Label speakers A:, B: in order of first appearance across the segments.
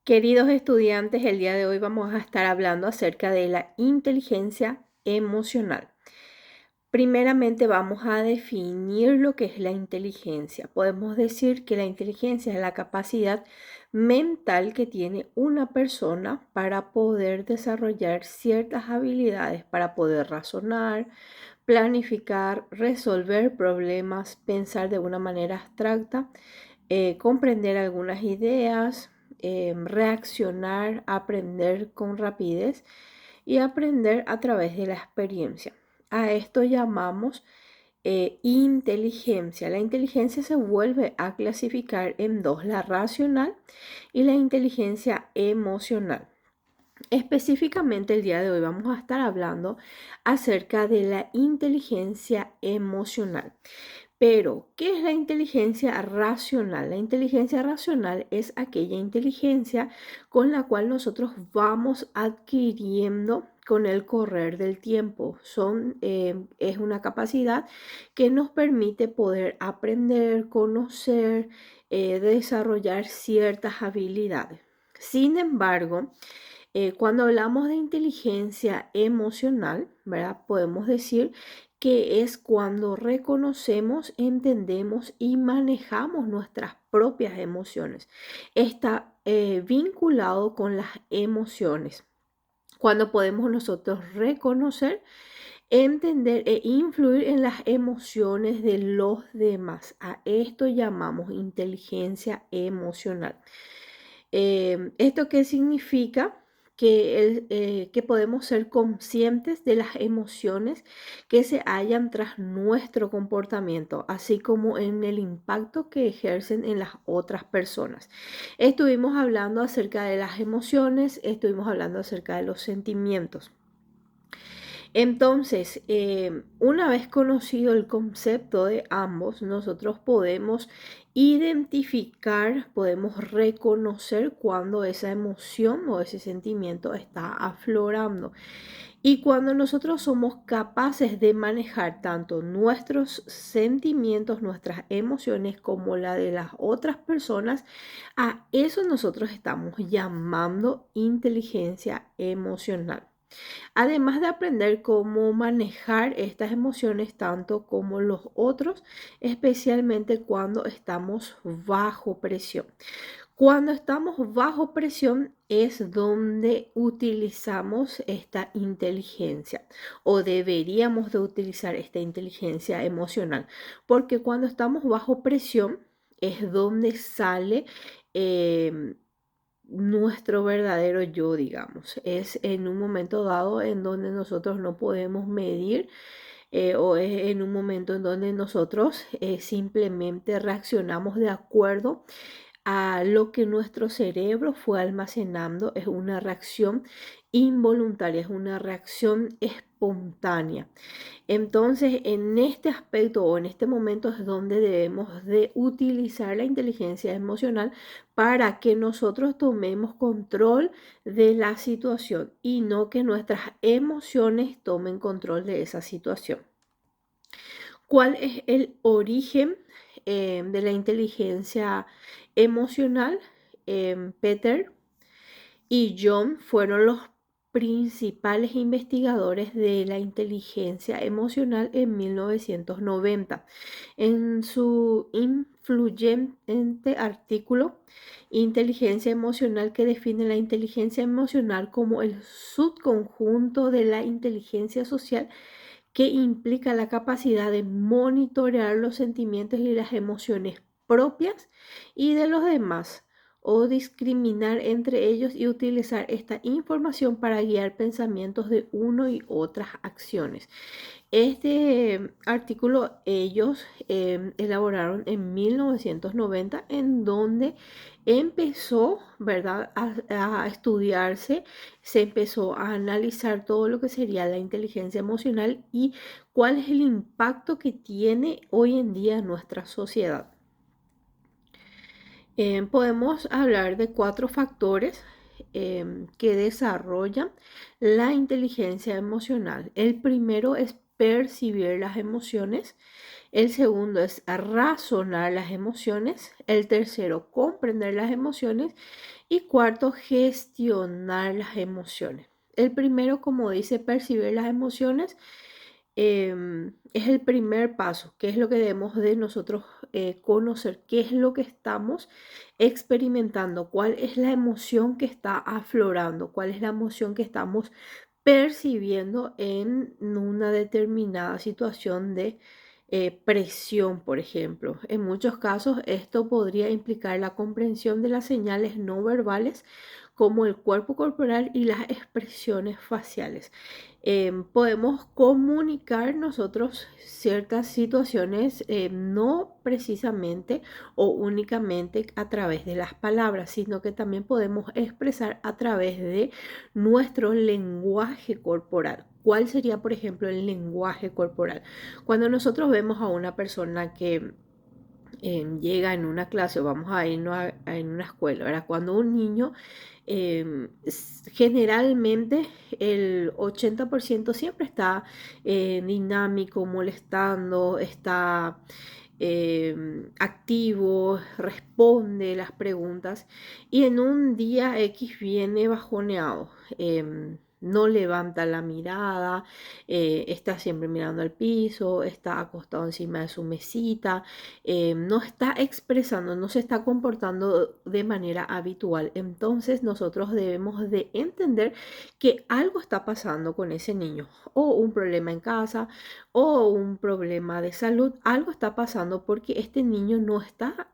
A: Queridos estudiantes, el día de hoy vamos a estar hablando acerca de la inteligencia emocional. Primeramente vamos a definir lo que es la inteligencia. Podemos decir que la inteligencia es la capacidad mental que tiene una persona para poder desarrollar ciertas habilidades, para poder razonar, planificar, resolver problemas, pensar de una manera abstracta, comprender algunas ideas, reaccionar, aprender con rapidez y aprender a través de la experiencia. A esto llamamos inteligencia. La inteligencia se vuelve a clasificar en dos, la racional y la inteligencia emocional. Específicamente el día de hoy vamos a estar hablando acerca de la inteligencia emocional. Pero, ¿qué es la inteligencia racional? La inteligencia racional es aquella inteligencia con la cual nosotros vamos adquiriendo con el correr del tiempo. Es una capacidad que nos permite poder aprender, conocer, desarrollar ciertas habilidades. Sin embargo, cuando hablamos de inteligencia emocional, ¿verdad? Podemos decir que es cuando reconocemos, entendemos y manejamos nuestras propias emociones. Está vinculado con las emociones. Cuando podemos nosotros reconocer, entender e influir en las emociones de los demás. A esto llamamos inteligencia emocional. ¿Esto qué significa? Que podemos ser conscientes de las emociones que se hallan tras nuestro comportamiento, así como en el impacto que ejercen en las otras personas. Estuvimos hablando acerca de las emociones, estuvimos hablando acerca de los sentimientos. Entonces, una vez conocido el concepto de ambos, nosotros podemos identificar, podemos reconocer cuando esa emoción o ese sentimiento está aflorando. Y cuando nosotros somos capaces de manejar tanto nuestros sentimientos, nuestras emociones, como la de las otras personas, a eso nosotros estamos llamando inteligencia emocional. Además de aprender cómo manejar estas emociones tanto como los otros, especialmente cuando estamos bajo presión. Cuando estamos bajo presión es donde utilizamos esta inteligencia o deberíamos de utilizar esta inteligencia emocional, porque cuando estamos bajo presión es donde sale nuestro verdadero yo, digamos. Es en un momento dado en donde nosotros no podemos medir o es en un momento en donde nosotros simplemente reaccionamos de acuerdo a lo que nuestro cerebro fue almacenando. Es una reacción involuntaria, es una reacción espontánea. Entonces, en este aspecto o en este momento es donde debemos de utilizar la inteligencia emocional para que nosotros tomemos control de la situación y no que nuestras emociones tomen control de esa situación. ¿Cuál es el origen de la inteligencia emocional? Peter y John fueron los principales investigadores de la inteligencia emocional en 1990. En su influyente artículo Inteligencia emocional, que define la inteligencia emocional como el subconjunto de la inteligencia social que implica la capacidad de monitorear los sentimientos y las emociones propias y de los demás, o discriminar entre ellos y utilizar esta información para guiar pensamientos de uno y otras acciones. Este artículo ellos elaboraron en 1990, en donde empezó, ¿verdad?, a estudiarse, se empezó a analizar todo lo que sería la inteligencia emocional y cuál es el impacto que tiene hoy en día en nuestra sociedad. Podemos hablar de 4 factores que desarrollan la inteligencia emocional. El primero es percibir las emociones. El segundo es razonar las emociones. El tercero, comprender las emociones. Y cuarto, gestionar las emociones. El primero, como dice, percibir las emociones, es el primer paso, que es lo que debemos de nosotros conocer, qué es lo que estamos experimentando, cuál es la emoción que está aflorando, cuál es la emoción que estamos percibiendo en una determinada situación de presión, por ejemplo. En muchos casos esto podría implicar la comprensión de las señales no verbales como el cuerpo corporal y las expresiones faciales. Podemos comunicar nosotros ciertas situaciones, no precisamente o únicamente a través de las palabras, sino que también podemos expresar a través de nuestro lenguaje corporal. ¿Cuál sería, por ejemplo, el lenguaje corporal? Cuando nosotros vemos a una persona que llega en una clase o vamos a irnos en una escuela, ¿verdad? Cuando un niño, generalmente el 80% siempre está dinámico, molestando, está activo, responde las preguntas y en un día X viene bajoneado. No levanta la mirada, está siempre mirando al piso, está acostado encima de su mesita, no está expresando, no se está comportando de manera habitual. Entonces nosotros debemos de entender que algo está pasando con ese niño, o un problema en casa, o un problema de salud, algo está pasando porque este niño no está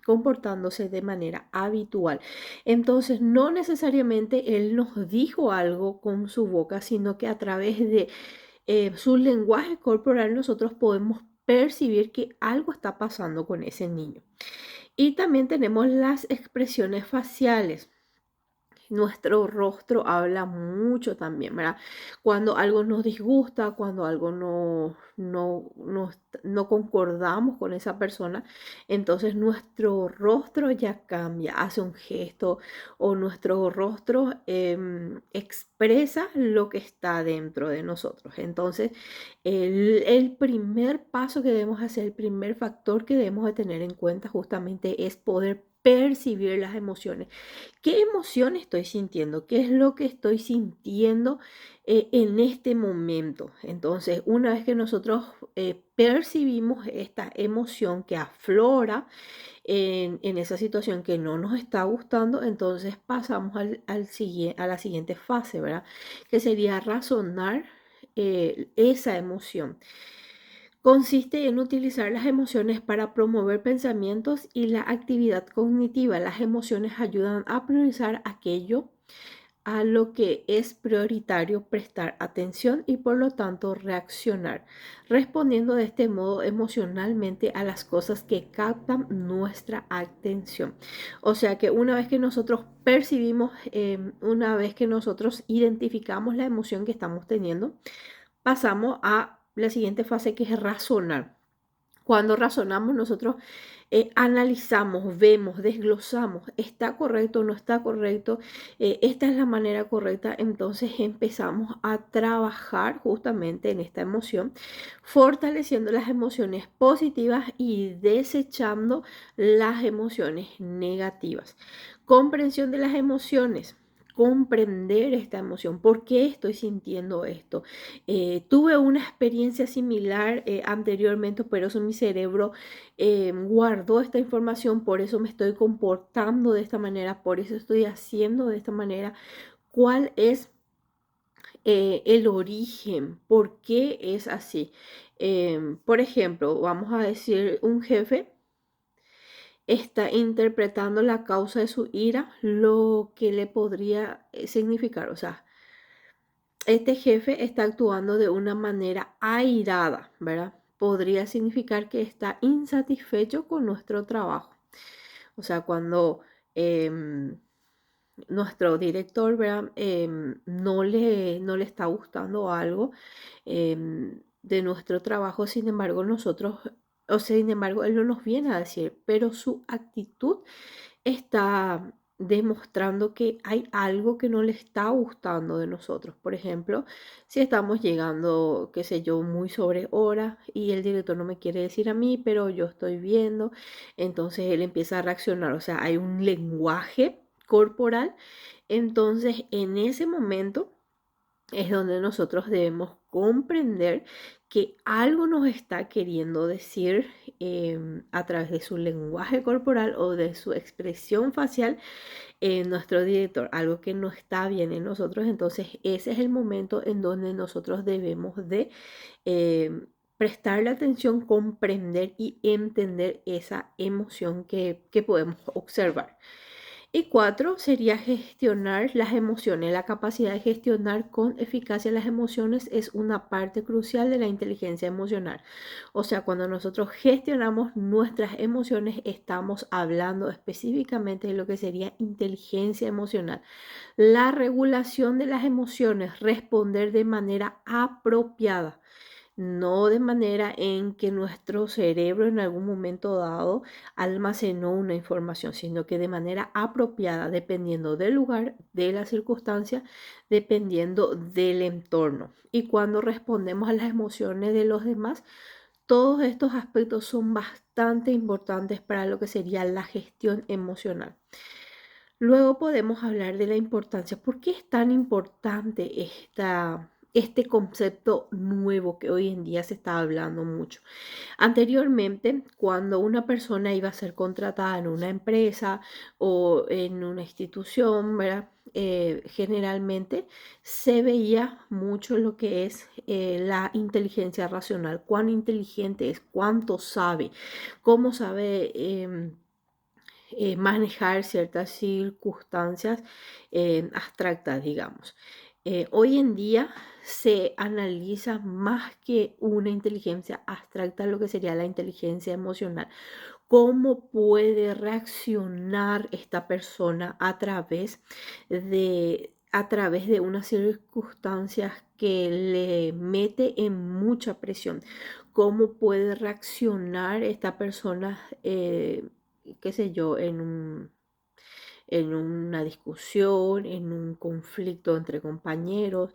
A: comportándose de manera habitual. Entonces, no necesariamente él nos dijo algo con su boca, sino que a través de su lenguaje corporal nosotros podemos percibir que algo está pasando con ese niño. Y también tenemos las expresiones faciales. Nuestro rostro habla mucho también, ¿verdad? Cuando algo nos disgusta, cuando algo no concordamos con esa persona, entonces nuestro rostro ya cambia, hace un gesto o nuestro rostro expresa lo que está dentro de nosotros. Entonces, el primer paso que debemos hacer, el primer factor que debemos de tener en cuenta justamente es poder percibir las emociones. ¿Qué emoción estoy sintiendo? ¿Qué es lo que estoy sintiendo en este momento? Entonces, una vez que nosotros percibimos esta emoción que aflora en esa situación que no nos está gustando, entonces pasamos a la siguiente fase, ¿verdad? Que sería razonar esa emoción. Consiste en utilizar las emociones para promover pensamientos y la actividad cognitiva. Las emociones ayudan a priorizar aquello a lo que es prioritario prestar atención y por lo tanto reaccionar, respondiendo de este modo emocionalmente a las cosas que captan nuestra atención. O sea que una vez que nosotros percibimos, una vez que nosotros identificamos la emoción que estamos teniendo, pasamos a la siguiente fase, que es razonar. Cuando razonamos, nosotros analizamos, vemos, desglosamos, ¿está correcto o no está correcto? Esta es la manera correcta. Entonces empezamos a trabajar justamente en esta emoción, fortaleciendo las emociones positivas y desechando las emociones negativas. Comprensión de las emociones. Comprender esta emoción, por qué estoy sintiendo esto. Tuve una experiencia similar anteriormente, pero eso mi cerebro guardó esta información, por eso me estoy comportando de esta manera, por eso estoy haciendo de esta manera. ¿Cuál es el origen? ¿Por qué es así? Por ejemplo, vamos a decir, un jefe está interpretando la causa de su ira, lo que le podría significar. O sea, este jefe está actuando de una manera airada, ¿verdad? Podría significar que está insatisfecho con nuestro trabajo. O sea, cuando nuestro director, ¿verdad? No le está gustando algo de nuestro trabajo, sin embargo, sin embargo, él no nos viene a decir, pero su actitud está demostrando que hay algo que no le está gustando de nosotros. Por ejemplo, si estamos llegando, qué sé yo, muy sobre hora y el director no me quiere decir a mí, pero yo estoy viendo, entonces él empieza a reaccionar. O sea, hay un lenguaje corporal. Entonces, en ese momento es donde nosotros debemos comprender que algo nos está queriendo decir a través de su lenguaje corporal o de su expresión facial nuestro director, algo que no está bien en nosotros. Entonces ese es el momento en donde nosotros debemos de prestarle atención, comprender y entender esa emoción que podemos observar. Y 4 sería gestionar las emociones. La capacidad de gestionar con eficacia las emociones es una parte crucial de la inteligencia emocional. O sea, cuando nosotros gestionamos nuestras emociones, estamos hablando específicamente de lo que sería inteligencia emocional. La regulación de las emociones, responder de manera apropiada, no de manera en que nuestro cerebro en algún momento dado almacenó una información, sino que de manera apropiada, dependiendo del lugar, de la circunstancia, dependiendo del entorno. Y cuando respondemos a las emociones de los demás, todos estos aspectos son bastante importantes para lo que sería la gestión emocional. Luego podemos hablar de la importancia. ¿Por qué es tan importante este concepto nuevo que hoy en día se está hablando mucho? Anteriormente, cuando una persona iba a ser contratada en una empresa o en una institución, ¿verdad? Generalmente se veía mucho lo que es la inteligencia racional, cuán inteligente es, cuánto sabe, cómo sabe manejar ciertas circunstancias abstractas, digamos. Hoy en día se analiza más que una inteligencia abstracta, lo que sería la inteligencia emocional. ¿Cómo puede reaccionar esta persona a través de unas circunstancias que le mete en mucha presión? ¿Cómo puede reaccionar esta persona, qué sé yo, en una discusión, en un conflicto entre compañeros?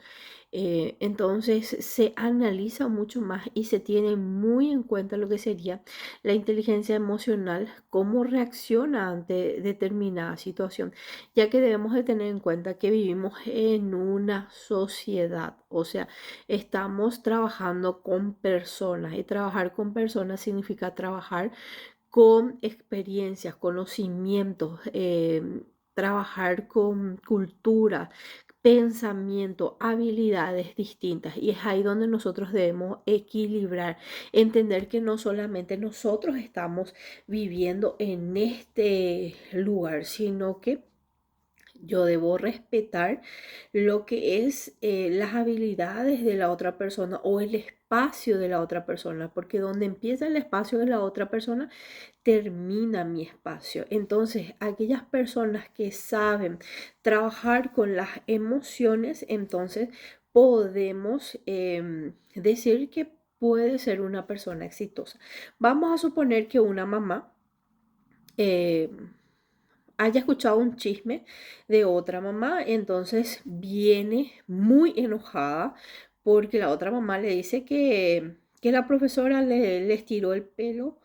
A: Entonces se analiza mucho más y se tiene muy en cuenta lo que sería la inteligencia emocional, cómo reacciona ante determinada situación, ya que debemos de tener en cuenta que vivimos en una sociedad, o sea, estamos trabajando con personas y trabajar con personas significa trabajar con experiencias, conocimientos, trabajar con cultura, pensamiento, habilidades distintas. Y es ahí donde nosotros debemos equilibrar, entender que no solamente nosotros estamos viviendo en este lugar, sino que yo debo respetar lo que es las habilidades de la otra persona o el espacio de la otra persona, porque donde empieza el espacio de la otra persona, termina mi espacio. Entonces, aquellas personas que saben trabajar con las emociones, entonces podemos decir que puede ser una persona exitosa. Vamos a suponer que una mamá haya escuchado un chisme de otra mamá, entonces viene muy enojada porque la otra mamá le dice que la profesora le estiró el pelo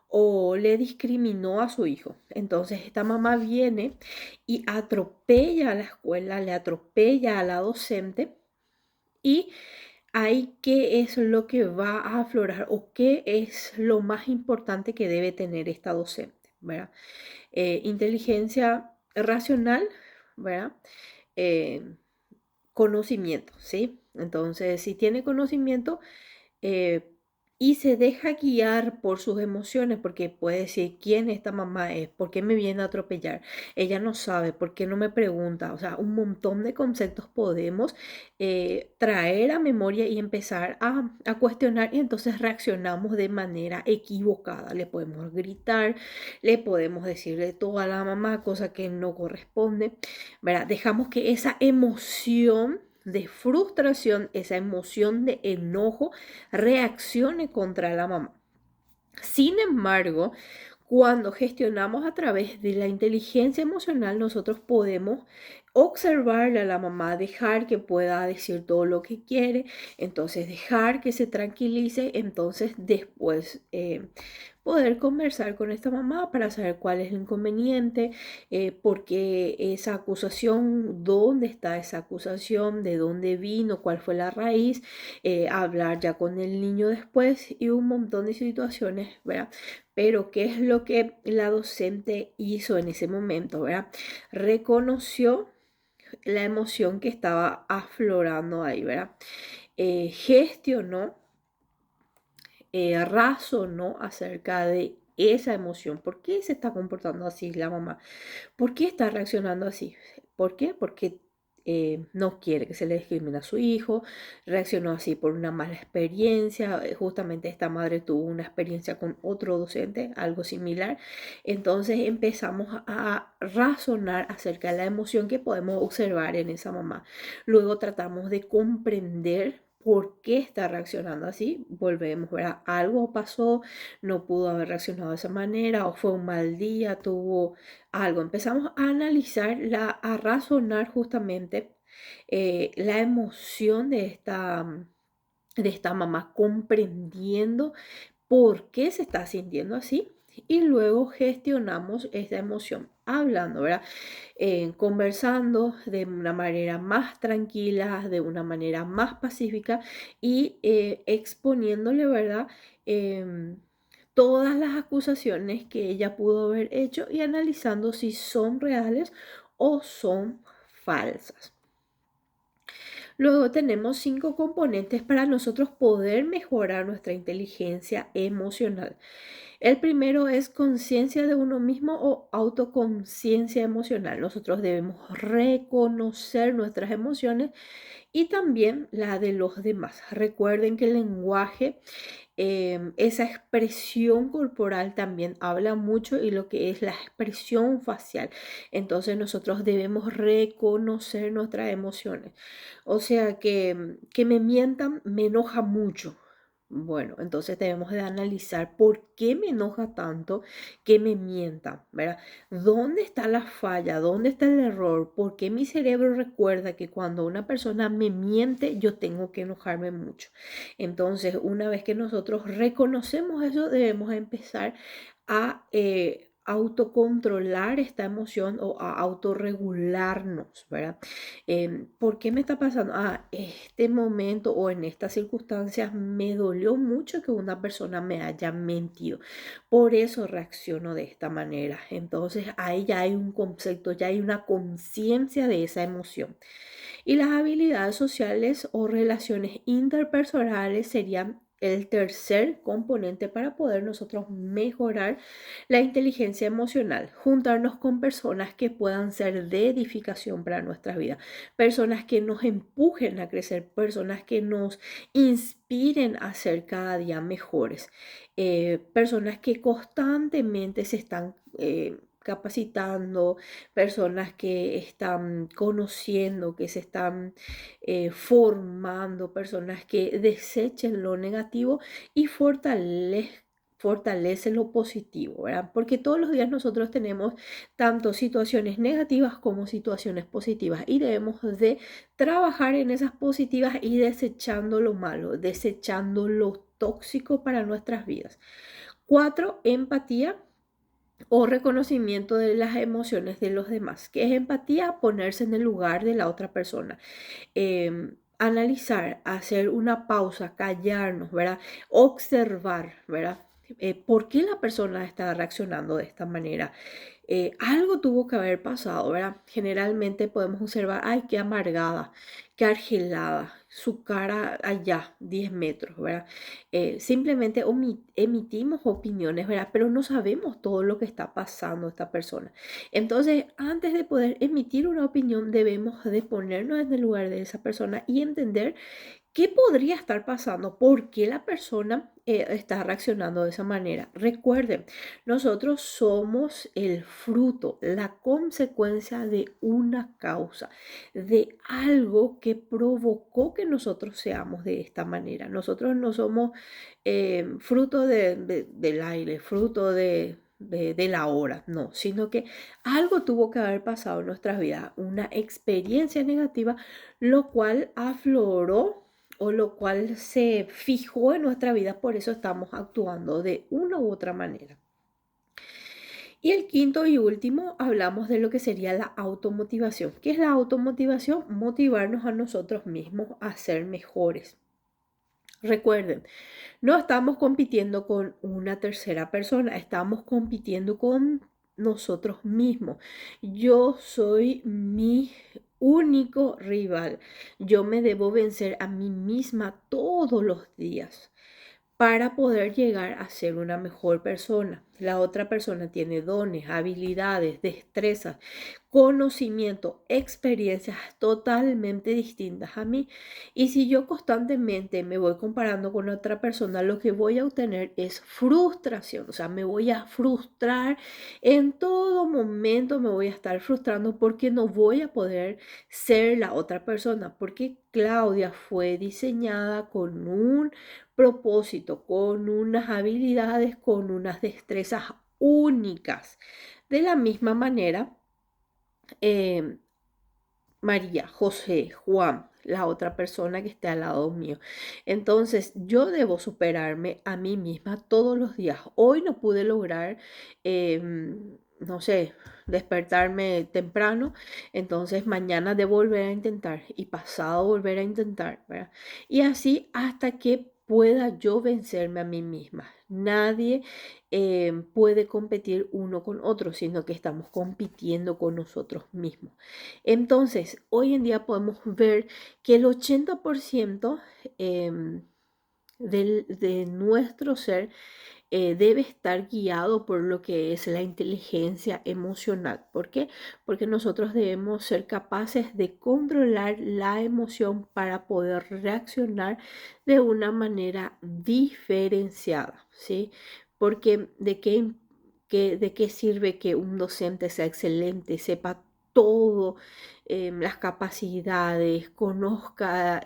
A: o le discriminó a su hijo. Entonces esta mamá viene y atropella a la escuela, le atropella a la docente y ahí qué es lo que va a aflorar o qué es lo más importante que debe tener esta docente, ¿verdad? Inteligencia racional, ¿verdad? Eh, conocimiento, ¿sí? Entonces, si tiene conocimiento, eh, y se deja guiar por sus emociones, porque puede decir quién esta mamá es, por qué me viene a atropellar, ella no sabe, por qué no me pregunta, o sea, un montón de conceptos podemos traer a memoria y empezar a cuestionar y entonces reaccionamos de manera equivocada, le podemos gritar, le podemos decirle todo a la mamá, cosa que no corresponde, ¿verdad? Dejamos que esa emoción de frustración, esa emoción de enojo, reaccione contra la mamá. Sin embargo, cuando gestionamos a través de la inteligencia emocional, nosotros podemos observarle a la mamá, dejar que pueda decir todo lo que quiere, entonces dejar que se tranquilice, entonces después poder conversar con esta mamá para saber cuál es el inconveniente, por qué esa acusación, dónde está esa acusación, de dónde vino, cuál fue la raíz, hablar ya con el niño después y un montón de situaciones, ¿verdad? Pero ¿qué es lo que la docente hizo en ese momento, ¿verdad? Reconoció la emoción que estaba aflorando ahí, ¿verdad? Gestionó, razonó acerca de esa emoción. ¿Por qué se está comportando así la mamá? ¿Por qué está reaccionando así? ¿Por qué? Porque no quiere que se le discrimine a su hijo, reaccionó así por una mala experiencia, justamente esta madre tuvo una experiencia con otro docente, algo similar, entonces empezamos a razonar acerca de la emoción que podemos observar en esa mamá. Luego tratamos de comprender por qué está reaccionando así, volvemos, ¿verdad? Algo pasó, no pudo haber reaccionado de esa manera, o fue un mal día, tuvo algo. Empezamos a analizar, a razonar justamente la emoción de esta mamá, comprendiendo por qué se está sintiendo así. Y luego gestionamos esta emoción hablando, ¿verdad? Conversando de una manera más tranquila, de una manera más pacífica y exponiéndole, ¿verdad? Em, Todas las acusaciones que ella pudo haber hecho y analizando si son reales o son falsas. Luego tenemos 5 componentes para nosotros poder mejorar nuestra inteligencia emocional. El primero es conciencia de uno mismo o autoconciencia emocional. Nosotros debemos reconocer nuestras emociones y también la de los demás. Recuerden que el lenguaje, esa expresión corporal también habla mucho y lo que es la expresión facial. Entonces nosotros debemos reconocer nuestras emociones. O sea que me mientan me enoja mucho. Bueno, entonces debemos de analizar por qué me enoja tanto que me mientan, ¿verdad? ¿Dónde está la falla? ¿Dónde está el error? ¿Por qué mi cerebro recuerda que cuando una persona me miente yo tengo que enojarme mucho? Entonces, una vez que nosotros reconocemos eso, debemos empezar a autocontrolar esta emoción o a autorregularnos, ¿verdad? ¿Por qué me está pasando? Este momento o en estas circunstancias me dolió mucho que una persona me haya mentido. Por eso reacciono de esta manera. Entonces ahí ya hay un concepto, ya hay una conciencia de esa emoción. Y las habilidades sociales o relaciones interpersonales serían el tercer componente para poder nosotros mejorar la inteligencia emocional. Juntarnos con personas que puedan ser de edificación para nuestra vida, personas que nos empujen a crecer, personas que nos inspiren a ser cada día mejores, personas que constantemente se están capacitando, personas que están conociendo, que se están formando, personas que desechen lo negativo y fortalece lo positivo, ¿verdad? Porque todos los días nosotros tenemos tanto situaciones negativas como situaciones positivas y debemos de trabajar en esas positivas y desechando lo malo, desechando lo tóxico para nuestras vidas. 4, empatía o reconocimiento de las emociones de los demás. ¿Qué es empatía? Ponerse en el lugar de la otra persona. Analizar, hacer una pausa, callarnos, ¿verdad? Observar, ¿verdad? ¿Por qué la persona está reaccionando de esta manera? Algo tuvo que haber pasado, ¿verdad? Generalmente podemos observar, ay, qué amargada, qué argelada, su cara allá, 10 metros, ¿verdad? Simplemente emitimos opiniones, ¿verdad? Pero no sabemos todo lo que está pasando esta persona. Entonces, antes de poder emitir una opinión, debemos de ponernos en el lugar de esa persona y entender qué podría estar pasando, por qué la persona está reaccionando de esa manera. Recuerden, nosotros somos el fruto, la consecuencia de una causa, de algo que provocó que nosotros seamos de esta manera. Nosotros no somos fruto del aire, fruto de la hora, no, sino que algo tuvo que haber pasado en nuestras vidas, una experiencia negativa, lo cual afloró o lo cual se fijó en nuestra vida, por eso estamos actuando de una u otra manera. Y el quinto y último, hablamos de lo que sería la automotivación. ¿Qué es la automotivación? Motivarnos a nosotros mismos a ser mejores. Recuerden, no estamos compitiendo con una tercera persona, estamos compitiendo con nosotros mismos. Yo soy mi único rival. Yo me debo vencer a mí misma todos los días para poder llegar a ser una mejor persona. La otra persona tiene dones, habilidades, destrezas, conocimiento, experiencias totalmente distintas a mí. Y si yo constantemente me voy comparando con otra persona, lo que voy a obtener es frustración. O sea, me voy a frustrar en todo momento, me voy a estar frustrando porque no voy a poder ser la otra persona, porque Claudia fue diseñada con un propósito, con unas habilidades, con unas destrezas únicas. De la misma manera, eh, María, José, Juan, la otra persona que esté al lado mío. Entonces, yo debo superarme a mí misma todos los días. Hoy no pude lograr, no sé, despertarme temprano, entonces mañana debo volver a intentar y pasado volver a intentar, ¿verdad? Y así hasta que pueda yo vencerme a mí misma. Nadie puede competir uno con otro, sino que estamos compitiendo con nosotros mismos. Entonces, hoy en día podemos ver que el 80% em, de nuestro ser debe estar guiado por lo que es la inteligencia emocional. ¿Por qué? Porque nosotros debemos ser capaces de controlar la emoción para poder reaccionar de una manera diferenciada, ¿sí? Porque de qué sirve que un docente sea excelente, sepa todo, las capacidades, conozca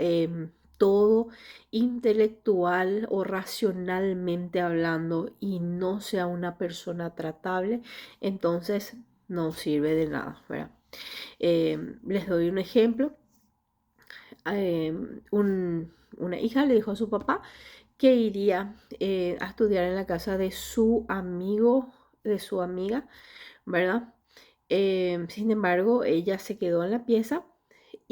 A: todo intelectual o racionalmente hablando y no sea una persona tratable, entonces no sirve de nada, ¿verdad? Les doy un ejemplo. Una hija le dijo a su papá que iría a estudiar en la casa de su amigo, de su amiga, ¿verdad? Sin embargo, ella se quedó en la pieza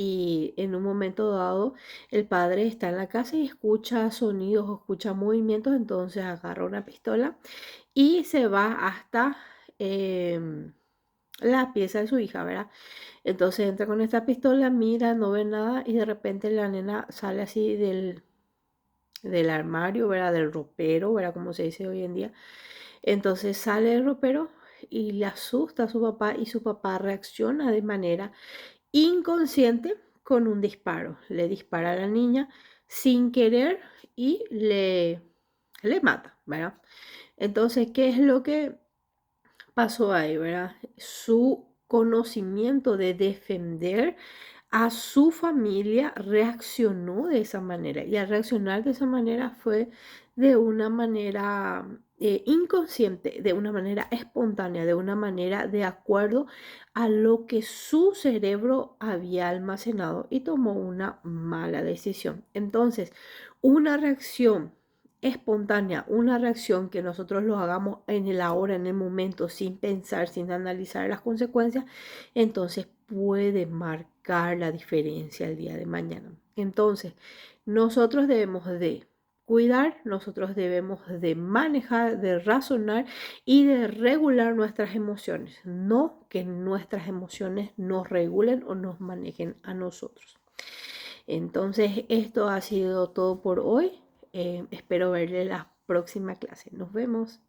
A: y en un momento dado el padre está en la casa y escucha sonidos o escucha movimientos, entonces agarra una pistola y se va hasta la pieza de su hija, ¿verdad? Entonces entra con esta pistola, mira, no ve nada y de repente la nena sale así del armario, ¿verdad? Del ropero, ¿verdad? Como se dice hoy en día. Entonces sale del ropero y le asusta a su papá y su papá reacciona de manera inconsciente con un disparo. Le dispara a la niña sin querer y le mata, ¿verdad? Entonces, ¿qué es lo que pasó ahí, verdad? Su conocimiento de defender a su familia reaccionó de esa manera y al reaccionar de esa manera fue de una manera inconsciente, de una manera espontánea, de una manera de acuerdo a lo que su cerebro había almacenado y tomó una mala decisión. Entonces, una reacción espontánea, una reacción que nosotros lo hagamos en el ahora, en el momento, sin pensar, sin analizar las consecuencias, entonces puede marcar la diferencia el día de mañana. Entonces, nosotros debemos de cuidar, nosotros debemos de manejar, de razonar y de regular nuestras emociones, no que nuestras emociones nos regulen o nos manejen a nosotros. Entonces, esto ha sido todo por hoy. Espero verle la próxima clase. Nos vemos.